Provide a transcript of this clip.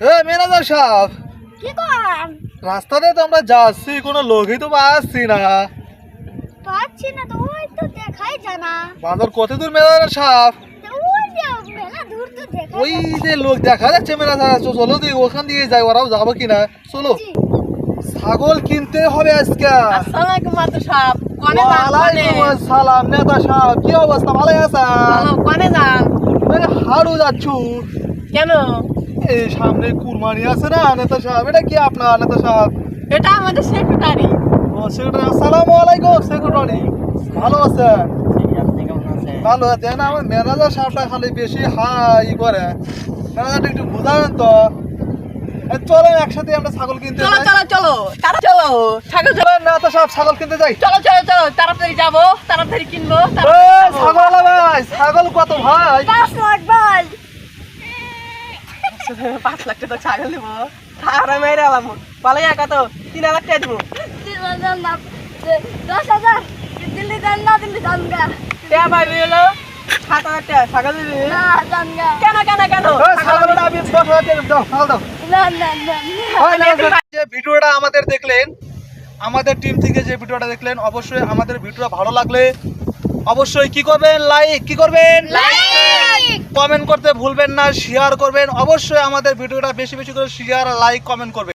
Manager সাহেব, কি করেন? রাস্তাতে তো আমরা যাচ্ছি, কোনো লোকই তো পাচ্ছি না। পাচ্ছি না তো, ওই তো দেখাই জানা। বাজার কত দূর ম্যানেজার সাহেব? ওই যে মেলা দূর তো দেখা ওই যে লোক দেখা যাচ্ছে ম্যানেজার, চলো দিই ওখান দিয়ে যাই, ওরাও যাবো কিনা। চলো, ছাগল কিনতে হবে আজকে। আসসালামু মাত্র সাহেব, কোনে যান? ওয়ালাইকুম আসসালাম নেতা সাহেব, কি অবস্থা, ভালো আছেন? ভালো, কোনে যান? হাড়ু যাচ্ছু। কেন? এই সামনে কুরবানি আছে না নেতা সাহেব, এটা কি আপনার নেতা সাহেব? এটা আমাদের সেক্রেটারি। ও সেক্রেটারি, আসসালামু আলাইকুম সেক্রেটারি, ভালো আছেন? আপনি কেমন আছেন? ভালো আছেন। আমার ম্যানেজার সাহেবটা খালি বেশি হাই করে, ম্যানেজারটা একটু বুঝাবেন তো। চলেন একসাথে আমরা ছাগল কিনতে চলো যাই। চলো চলো, তারা চলো, ছাগল চলো, চলেন নেতা সাহেব, ছাগল কিনতে যাই। চলো চলো চলো, তাড়াতাড়ি যাবো, তাড়াতাড়ি কিনবো, এই, ছাগলওয়ালা ভাই, ছাগল কত ভাই? 5 লাখ বল। 5 লাখ টাকা ছাগল দেবো, তারা মেরে আলাম ভালো কত 3 লাখ টাকা দেবো। 10,000 দিল্লি যান না, দিল্লি যান গা। টাকা পাইবি হলো 7,000 টাকা ছাগল দিবি। না যান গা। কেন কেন কেন? এই, ছাগলটা আমি 10,000 টাকা দাও, ছাগল দাও। না না না ওই ম্যানেজার, যে ভিডিওটা আমাদের দেখলেন, আমাদের টিম থেকে যে ভিডিওটা দেখলেন, অবশ্যই আমাদের ভিডিওটা ভালো লাগলে অবশ্যই কি করবেন, লাইক, কি করবেন, লাইক। কমেন্ট করতে ভুলবেন না, শেয়ার করবেন। অবশ্যই আমাদের ভিডিওটা বেশি বেশি করে শেয়ার, লাইক, কমেন্ট করবেন।